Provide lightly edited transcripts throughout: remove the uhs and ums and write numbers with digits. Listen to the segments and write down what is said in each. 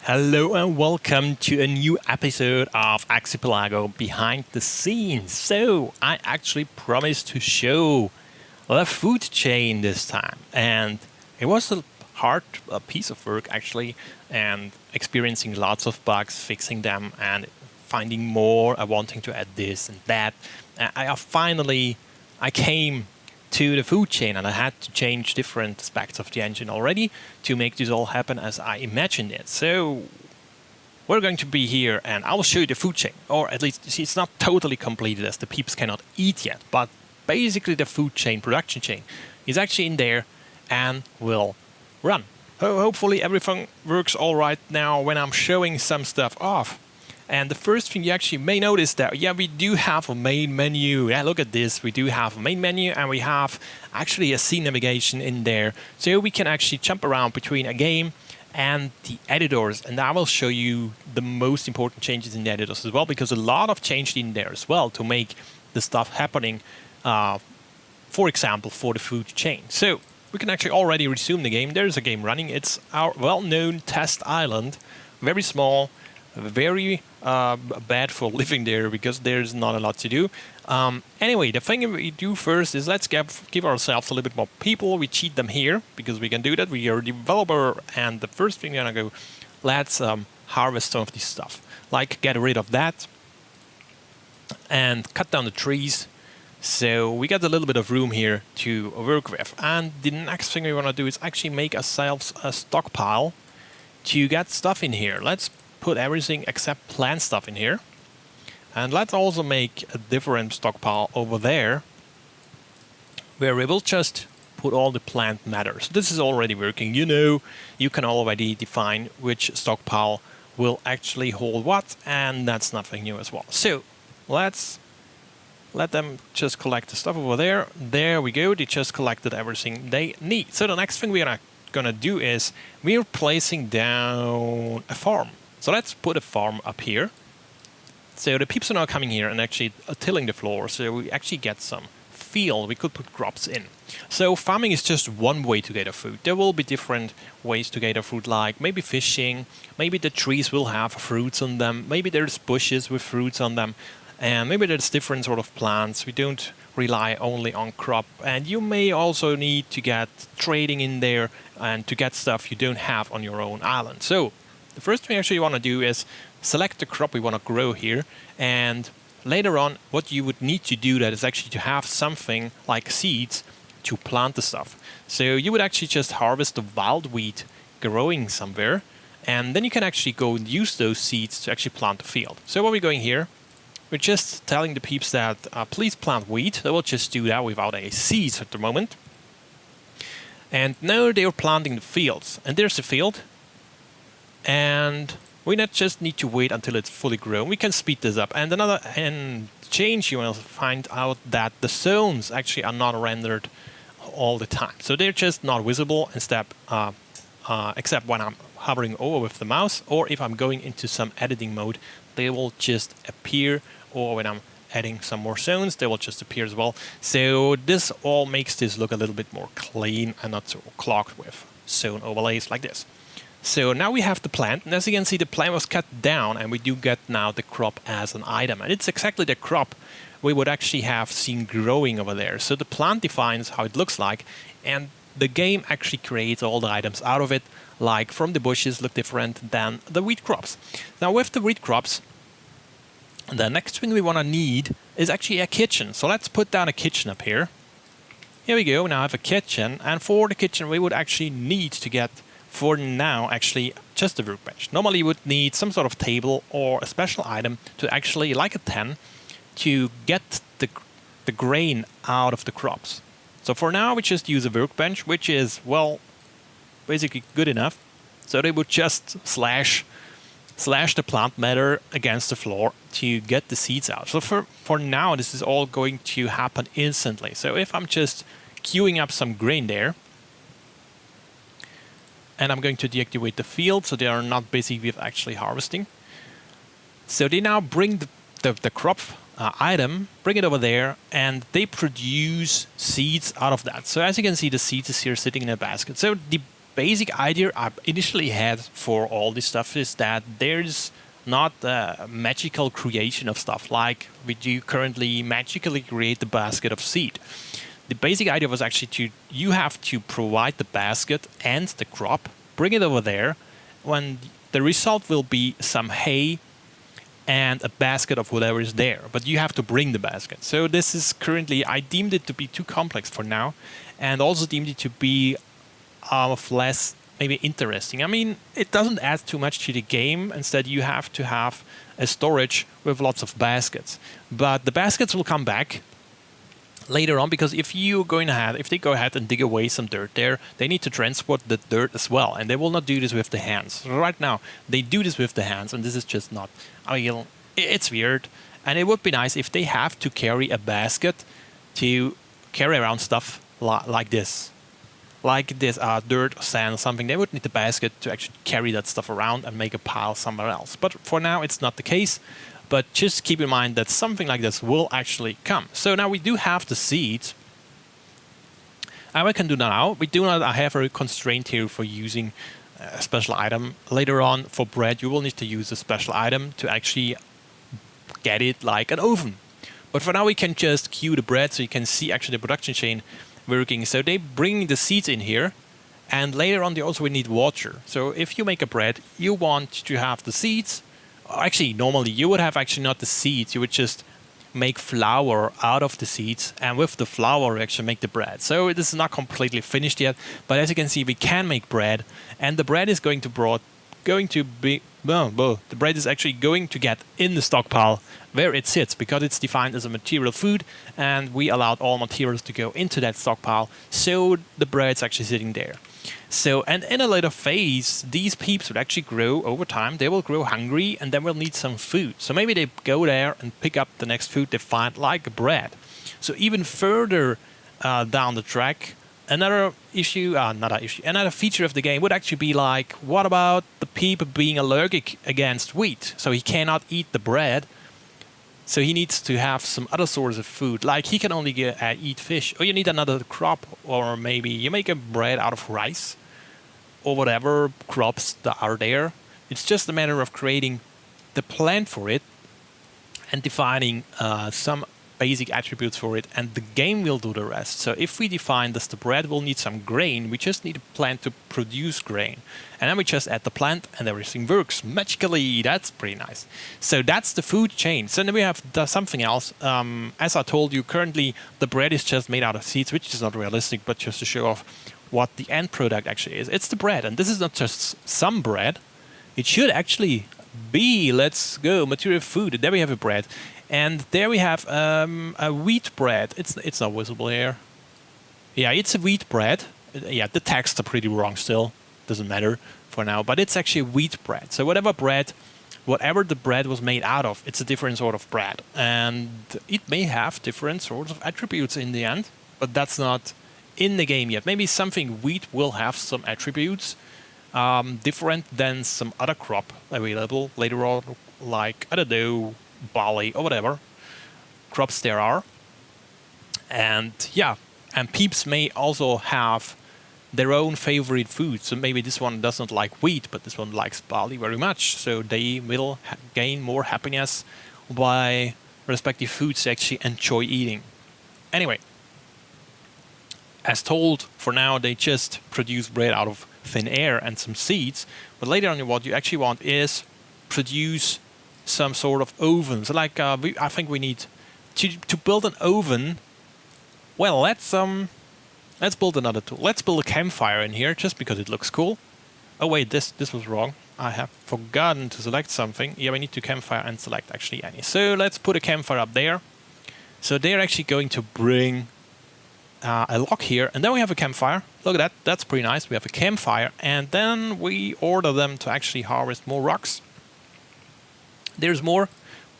Hello and welcome to a new episode of Exipelago Behind the Scenes. So, I actually promised to show the food chain this time, and it was a hard piece of work actually, and experiencing lots of bugs, fixing them, and finding more, wanting to add this and that. I came to the food chain, and I had to change different aspects of the engine already to make this all happen as I imagined it. So we're going to be here and I will show you the food chain, or at least it's not totally completed as the peeps cannot eat yet, but basically the food chain, production chain is actually in there and will run. Hopefully everything works all right now when I'm showing some stuff off. And the first thing you actually may notice that, we do have a main menu. Yeah, look at this. We do have a main menu and we have actually a scene navigation in there. So we can actually jump around between a game and the editors. And I will show you the most important changes in the editors as well, because a lot of changed in there as well to make the stuff happening, for example, for the food chain. So we can actually already resume the game. There's a game running. It's our well-known test island, very small, very bad for living there because there's not a lot to do. Anyway, the thing we do first is let's give ourselves a little bit more people. We cheat them here because we can do that. We are a developer, and the first thing we're gonna go, let's harvest some of this stuff. Like get rid of that and cut down the trees. So we got a little bit of room here to work with. And the next thing we want to do is actually make ourselves a stockpile to get stuff in here. Let's put everything except plant stuff in here. And let's also make a different stockpile over there where we will just put all the plant matter. So this is already working. You can already define which stockpile will actually hold what, and that's nothing new as well. So let's let them just collect the stuff over there. There we go. They just collected everything they need. So the next thing we're gonna do is we're placing down a farm. So let's put a farm up here. So the peeps are now coming here and actually tilling the floor. So we actually get some field. We could put crops in. So farming is just one way to gather food. There will be different ways to gather food, like maybe fishing. Maybe the trees will have fruits on them. Maybe there's bushes with fruits on them. And maybe there's different sort of plants. We don't rely only on crop. And you may also need to get trading in there and to get stuff you don't have on your own island. So the first thing actually you want to do is select the crop we want to grow here. And later on, what you would need to do that is actually to have something like seeds to plant the stuff. So you would actually just harvest the wild wheat growing somewhere. And then you can actually go and use those seeds to actually plant the field. So what we're going here, we're just telling the peeps that please plant wheat. They will just do that without any seeds at the moment. And now they're planting the fields. And there's the field. And we not just need to wait until it's fully grown. We can speed this up. And another change, you will find out that the zones actually are not rendered all the time. So they're just not visible except when I'm hovering over with the mouse, or if I'm going into some editing mode, they will just appear, or when I'm adding some more zones, they will just appear as well. So this all makes this look a little bit more clean and not so clogged with zone overlays like this. So now we have the plant, and as you can see, the plant was cut down, and we do get now the crop as an item. And it's exactly the crop we would actually have seen growing over there. So the plant defines how it looks like, and the game actually creates all the items out of it, like from the bushes look different than the wheat crops. Now with the wheat crops, the next thing we want to need is actually a kitchen. So let's put down a kitchen up here. Here we go, now I have a kitchen, and for the kitchen we would actually need to get, for now, actually just a workbench. Normally you would need some sort of table or a special item to actually, like a 10, to get the grain out of the crops. So for now we just use a workbench, which is, well, basically good enough. So they would just slash the plant matter against the floor to get the seeds out. So for now this is all going to happen instantly. So if I'm just queuing up some grain there, and I'm going to deactivate the field so they are not busy with actually harvesting. So they now bring the crop item, bring it over there, and they produce seeds out of that. So as you can see, the seeds is here sitting in a basket. So the basic idea I initially had for all this stuff is that there's not a magical creation of stuff like we do currently magically create the basket of seed. The basic idea was actually you have to provide the basket and the crop, bring it over there, when the result will be some hay and a basket of whatever is there, but you have to bring the basket. So this is currently, I deemed it to be too complex for now, and also deemed it to be of less maybe interesting. I mean, it doesn't add too much to the game. Instead, you have to have a storage with lots of baskets. But the baskets will come back later on, because if they go ahead and dig away some dirt there, they need to transport the dirt as well, and they will not do this with the hands. Right now, they do this with the hands, and this is just not. I mean, it's weird, and it would be nice if they have to carry a basket to carry around stuff like this. Like this dirt, sand, something, they would need the basket to actually carry that stuff around and make a pile somewhere else. But for now, it's not the case. But just keep in mind that something like this will actually come. So now we do have the seeds. And we can do that now. We do not have a constraint here for using a special item. Later on, for bread, you will need to use a special item to actually get it like an oven. But for now, we can just queue the bread so you can see actually the production chain working. So they bring the seeds in here, and later on they also need water. So if you make a bread, you want to have the seeds. Actually, normally you would have actually not the seeds, you would just make flour out of the seeds, and with the flour you actually make the bread. So this is not completely finished yet, but as you can see, we can make bread, and the bread is the bread is actually going to get in the stockpile where it sits, because it's defined as a material food, and we allowed all materials to go into that stockpile, so the bread's actually sitting there. So, and in a later phase, these peeps would actually grow over time. They will grow hungry, and then will need some food. So maybe they go there and pick up the next food they find, like bread. So even further down the track, another feature of the game would actually be like, what about the peep being allergic against wheat? So he cannot eat the bread. So he needs to have some other source of food, like he can only eat fish, or you need another crop, or maybe you make a bread out of rice, or whatever crops that are there. It's just a matter of creating the plant for it and defining some basic attributes for it, and the game will do the rest. So if we define that the bread will need some grain, we just need a plant to produce grain. And then we just add the plant and everything works magically. That's pretty nice. So that's the food chain. So then we have something else. As I told you, currently the bread is just made out of seeds, which is not realistic, but just to show off what the end product actually is. It's the bread, and this is not just some bread. It should actually be, let's go, material food. There we have a bread. And there we have a wheat bread. It's not visible here. Yeah, it's a wheat bread. Yeah, the texts are pretty wrong still. Doesn't matter for now. But it's actually wheat bread. So whatever the bread was made out of, it's a different sort of bread. And it may have different sorts of attributes in the end. But that's not in the game yet. Maybe something wheat will have some attributes different than some other crop available later on. Like, I don't know, barley or whatever crops there are. And yeah, and peeps may also have their own favorite food. So maybe this one doesn't like wheat, but this one likes barley very much. So they will gain more happiness by respective foods they actually enjoy eating. Anyway, as told, for now they just produce bread out of thin air and some seeds. But later on, what you actually want is produce some sort of oven. So like I think we need to build an oven. Well, let's build another tool. Let's build a campfire in here just because it looks cool. Oh wait, this was wrong. I have forgotten to select something. Yeah, we need to campfire and select actually any. So let's put a campfire up there. So they're actually going to bring a log here, and then we have a campfire. Look at that. That's pretty nice. We have a campfire, and then we order them to actually harvest more rocks. There's more.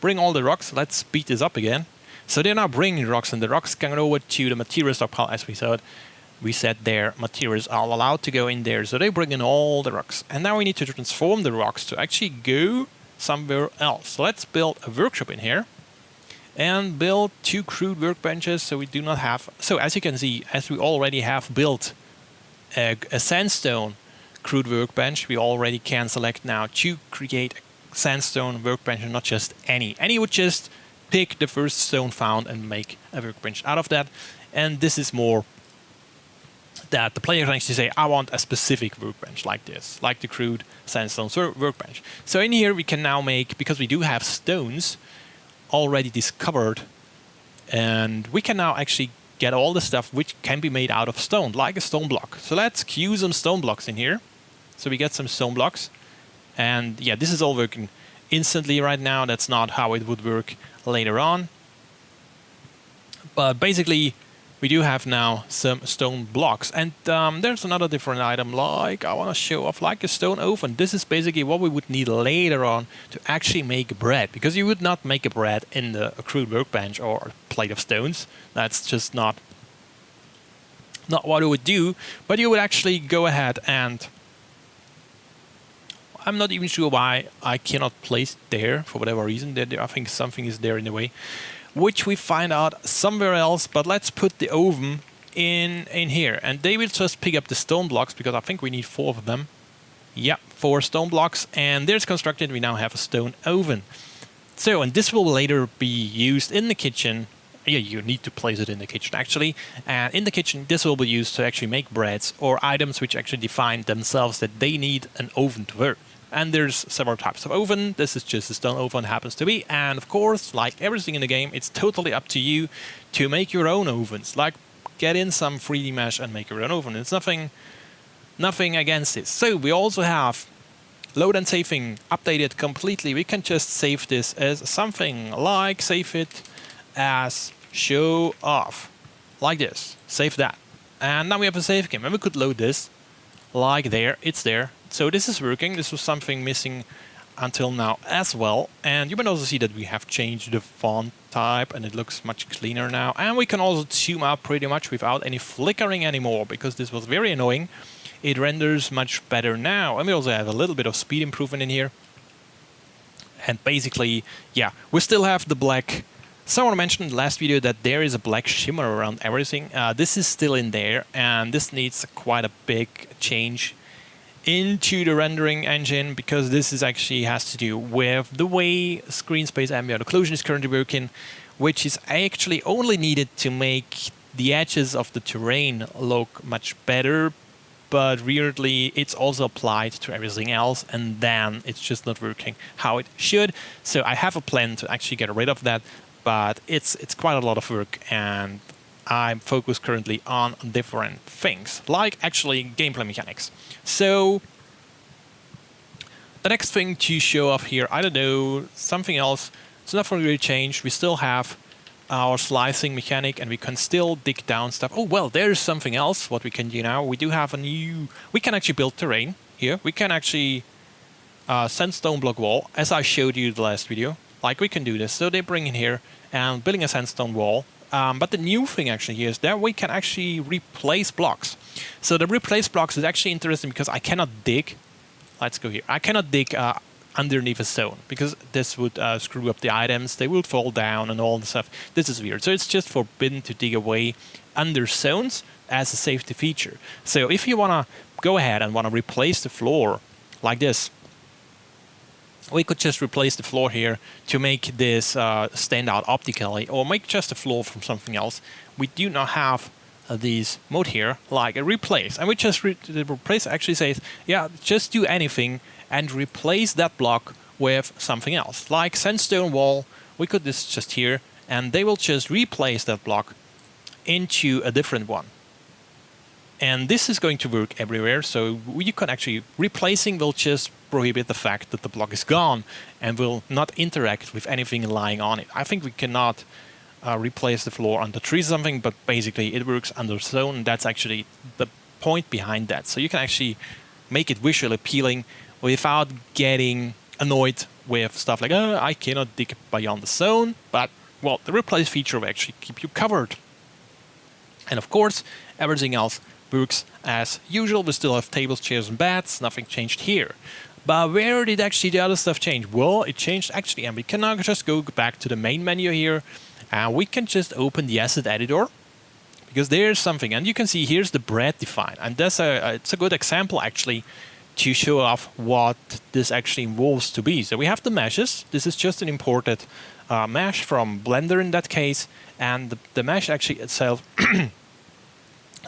Bring all the rocks. Let's speed this up again. So they're now bringing rocks, and the rocks can go over to the material stockpile, as we said. We said their materials are allowed to go in there. So they bring in all the rocks. And now we need to transform the rocks to actually go somewhere else. So let's build a workshop in here. And build 2 crude workbenches, so we do not have... So as you can see, as we already have built a sandstone crude workbench. We already can select now to create a sandstone workbench and not just any. Any would just pick the first stone found and make a workbench out of that. And this is more that the player can actually say, I want a specific workbench like this, like the crude sandstone workbench. So in here we can now make, because we do have stones already discovered, and we can now actually get all the stuff which can be made out of stone, like a stone block. So let's queue some stone blocks in here. So we get some stone blocks. And yeah, this is all working instantly right now. That's not how it would work later on. But basically, we do have now some stone blocks. And there's another different item, like I want to show off, like a stone oven. This is basically what we would need later on to actually make bread, because you would not make a bread in the crude workbench or a plate of stones. That's just not what it would do. But you would actually go ahead and, I'm not even sure why I cannot place there for whatever reason. I think something is there in the way, which we find out somewhere else. But let's put the oven in here, and they will just pick up the stone blocks, because I think we need 4 of them. Yeah, 4 stone blocks, and there's constructed. We now have a stone oven. So, and this will later be used in the kitchen. Yeah, you need to place it in the kitchen actually. And in the kitchen, this will be used to actually make breads or items which actually define themselves that they need an oven to work. And there's several types of oven. This is just a stone oven happens to be. And of course, like everything in the game, it's totally up to you to make your own ovens. Like get in some 3D mesh and make your own oven. It's nothing against this. So we also have load and saving updated completely. We can just save this as something like save it as show off. Like this. Save that. And now we have a save game. And we could load this like there. It's there. So this is working. This was something missing until now as well. And you can also see that we have changed the font type and it looks much cleaner now. And we can also zoom out pretty much without any flickering anymore, because this was very annoying. It renders much better now. And we also have a little bit of speed improvement in here. And basically, yeah, we still have the black. Someone mentioned in the last video that there is a black shimmer around everything. This is still in there, and this needs quite a big change into the rendering engine, because this is actually has to do with the way screen space ambient occlusion is currently working, which is actually only needed to make the edges of the terrain look much better, but weirdly it's also applied to everything else, and then it's just not working how it should. So I have a plan to actually get rid of that, but it's quite a lot of work, and I'm focused currently on different things, like actually gameplay mechanics. So the next thing to show off here, I don't know, something else. So nothing really changed. We still have our slicing mechanic, and we can still dig down stuff. Oh well, there's something else what we can do now. We do have a new, we can actually build terrain here. We can actually sandstone block wall, as I showed you the last video. Like we can do this. So they bring in here and building a sandstone wall. But the new thing actually here is that we can actually replace blocks. So the replace blocks is actually interesting, because I cannot dig. Let's go here. I cannot dig underneath a stone, because this would screw up the items. They would fall down and all the stuff. This is weird. So it's just forbidden to dig away under stones as a safety feature. So if you want to go ahead and want to replace the floor like this, we could just replace the floor here to make this stand out optically, or make just a floor from something else. We do not have this mode here, like a replace. And we just replace actually says, yeah, just do anything and replace that block with something else. Like sandstone wall, we could just here, and they will just replace that block into a different one. And this is going to work everywhere, so you can actually, replacing will just prohibit the fact that the block is gone and will not interact with anything lying on it. I think we cannot replace the floor under tree or something, but basically it works under stone, and that's actually the point behind that. So you can actually make it visually appealing without getting annoyed with stuff like, oh, I cannot dig beyond the stone, but, well, the replace feature will actually keep you covered. And of course, everything else works as usual. We still have tables, chairs, and beds. Nothing changed here. But where did actually the other stuff change? Well, it changed actually, and we can now just go back to the main menu here, and we can just open the asset editor, because there's something, and you can see here's the bread defined, and that's it's a good example actually to show off what this actually involves to be. So we have the meshes. This is just an imported mesh from Blender in that case, and the mesh actually itself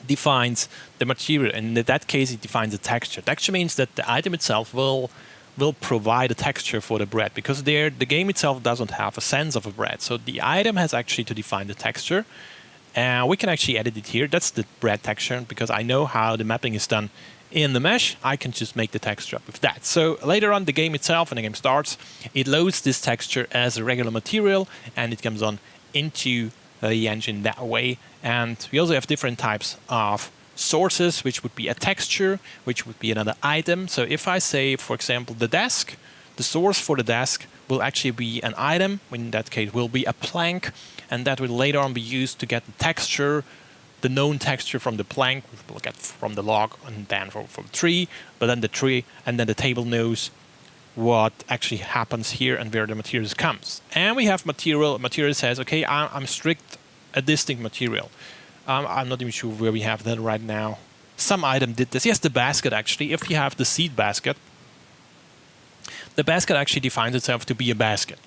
defines the material, and in that case it defines the texture. Texture means that the item itself will provide a texture for the bread, because the game itself doesn't have a sense of a bread. So the item has actually to define the texture, and we can actually edit it here. That's the bread texture, because I know how the mapping is done in the mesh. I can just make the texture up with that. So later on, the game itself, when the game starts, it loads this texture as a regular material, and it comes on into the engine that way. And we also have different types of sources, which would be a texture, which would be another item. So if I say, for example, the desk, the source for the desk will actually be an item, in that case will be a plank, and that will later on be used to get the texture, the known texture from the plank, we'll get from the log and then from the tree, but then the tree and then the table knows what actually happens here and where the materials comes. And we have material. Material says, okay, I'm strict a distinct material. I'm not even sure where we have that right now. Some item did this. Yes, the basket actually. If you have the seed basket, the basket actually defines itself to be a basket.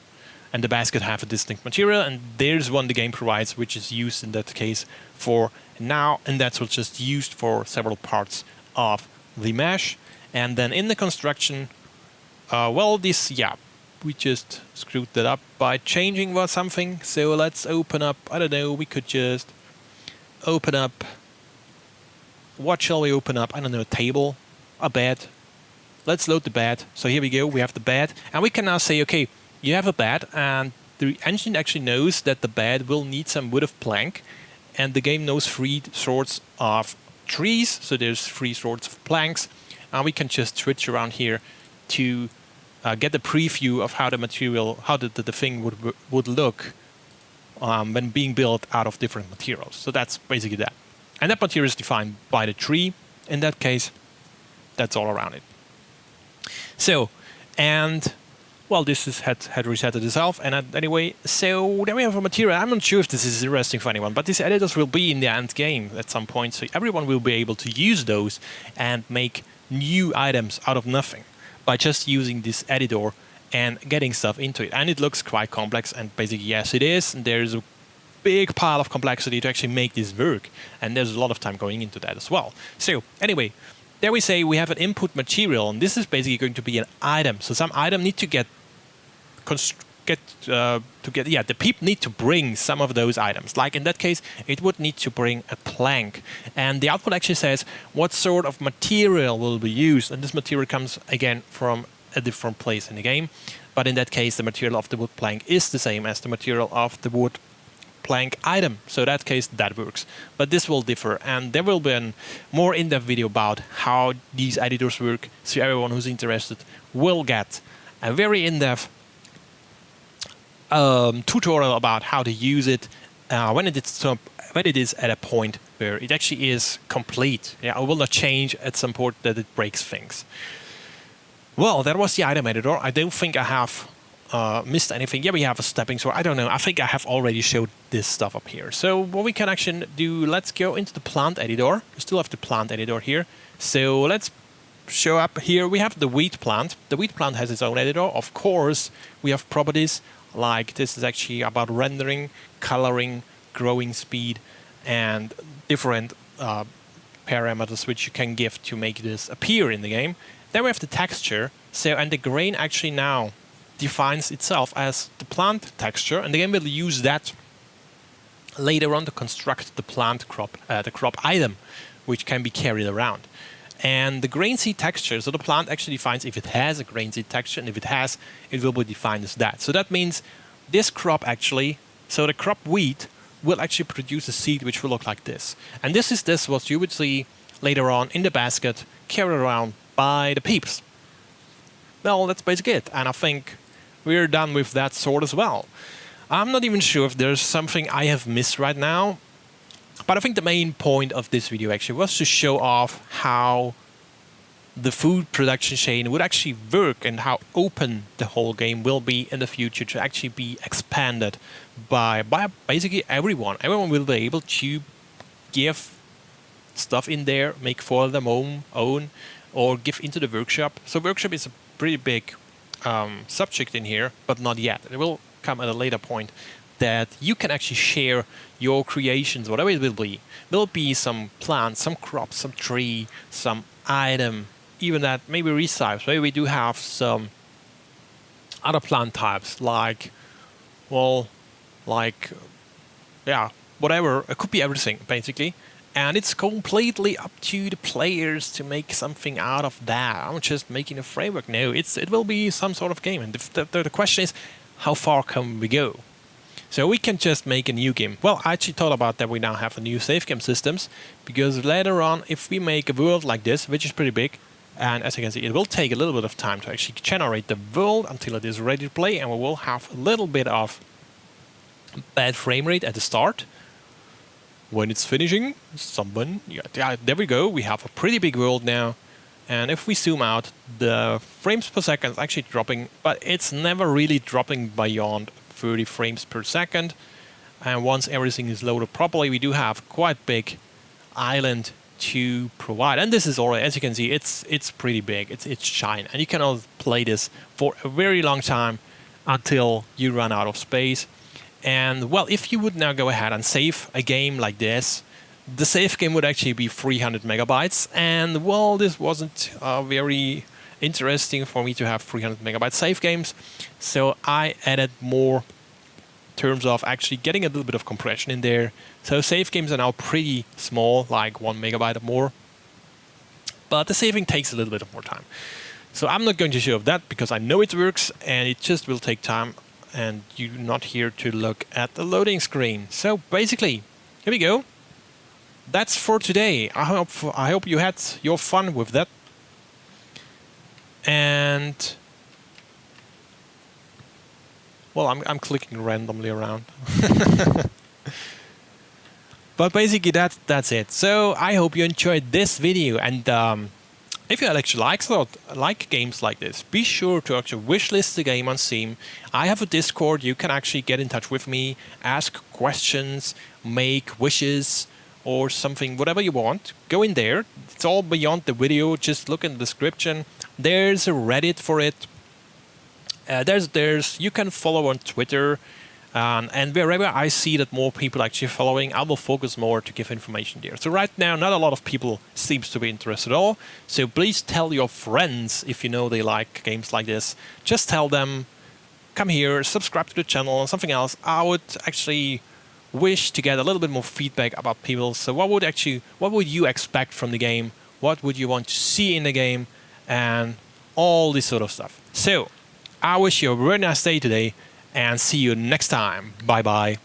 And the basket have a distinct material, and there's one the game provides, which is used in that case for now, and that's what's just used for several parts of the mesh. And then in the construction, we just screwed that up by changing something. So let's open up, I don't know, we could just open up, what shall we open up? I don't know, a table, a bed. Let's load the bed. So here we go, we have the bed, and we can now say, okay, you have a bed, and the engine actually knows that the bed will need some wood of plank, and the game knows 3 sorts of trees, so there's 3 sorts of planks, and we can just switch around here to get a preview of how the material, how the thing would look when being built out of different materials. So that's basically that. And that material is defined by the tree. In that case, that's all around it. So, and well, this is had resetted itself. And anyway, so then we have a material. I'm not sure if this is interesting for anyone, but these editors will be in the end game at some point. So everyone will be able to use those and make new items out of nothing by just using this editor and getting stuff into it. And it looks quite complex, and basically, yes, it is. And there's a big pile of complexity to actually make this work. And there's a lot of time going into that as well. So anyway, there we say we have an input material, and this is basically going to be an item. So some item need to the people need to bring some of those items. Like in that case, it would need to bring a plank. And the output actually says what sort of material will be used. And this material comes again from a different place in the game. But in that case, the material of the wood plank is the same as the material of the wood plank item. So in that case, that works. But this will differ. And there will be a more in-depth video about how these editors work. So everyone who's interested will get a very in-depth tutorial about how to use it when it is at a point where it actually is complete. Yeah, I will not change at some point that it breaks things. Well, that was the item editor. I don't think I have missed anything. Yeah, we have a stepping stone. I don't know. I think I have already showed this stuff up here. So what we can actually do, let's go into the plant editor. We still have the plant editor here. So let's show up here. We have the wheat plant. The wheat plant has its own editor. Of course, we have properties. Like this is actually about rendering, coloring, growing speed, and different parameters which you can give to make this appear in the game. Then we have the texture. So, and the grain actually now defines itself as the plant texture, and the game will use that later on to construct the plant crop, the crop item, which can be carried around. And the grain seed texture, so the plant actually defines if it has a grain seed texture, and if it has, it will be defined as that. So that means this crop actually, so the crop wheat will actually produce a seed which will look like this. And this is what you would see later on in the basket carried around by the peeps. Well, that's basically it. And I think we're done with that sort as well. I'm not even sure if there's something I have missed right now. But I think the main point of this video actually was to show off how the food production chain would actually work and how open the whole game will be in the future to actually be expanded by basically everyone. Everyone will be able to give stuff in there, make for them own, or give into the workshop. So workshop is a pretty big subject in here, but not yet. It will come at a later point that you can actually share your creations, whatever it will be. There'll be some plants, some crops, some tree, some item, even that maybe recycles. Maybe we do have some other plant types like, well, like, yeah, whatever. It could be everything, basically. And it's completely up to the players to make something out of that. I'm just making a framework. No, it will be some sort of game. And the question is, how far can we go? So we can just make a new game. Well, I actually thought about that we now have a new save game systems, because later on, if we make a world like this, which is pretty big, and as you can see, it will take a little bit of time to actually generate the world until it is ready to play, and we will have a little bit of bad frame rate at the start. When it's finishing, yeah, there we go. We have a pretty big world now. And if we zoom out, the frames per second is actually dropping, but it's never really dropping beyond 30 frames per second. And once everything is loaded properly, we do have quite big island to provide. And this is already, as you can see, it's pretty big. It's giant, and you can all play this for a very long time until you run out of space. And well, if you would now go ahead and save a game like this, the save game would actually be 300 megabytes. And well, this wasn't very interesting for me to have 300 megabyte save games. So I added more in terms of actually getting a little bit of compression in there. So save games are now pretty small, like 1 megabyte or more. But the saving takes a little bit of more time. So I'm not going to show that because I know it works and it just will take time. And you're not here to look at the loading screen. So basically, here we go. That's for today. I hope you had your fun with that. And well, I'm clicking randomly around. But basically that's it. So I hope you enjoyed this video, and if you actually like games like this, be sure to actually wishlist the game on Steam. I have a Discord. You can actually get in touch with me, ask questions, make wishes, or something, whatever you want. Go in there. It's all beyond the video. Just look in the description. There's a Reddit for it. You can follow on Twitter. And wherever I see that more people actually following, I will focus more to give information there. So right now, not a lot of people seems to be interested at all. So please tell your friends if you know they like games like this. Just tell them, come here, subscribe to the channel, and something else. I would actually wish to get a little bit more feedback about people. So what would you expect from the game? What would you want to see in the game? And all this sort of stuff. So I wish you a very nice day today, and see you next time. Bye bye.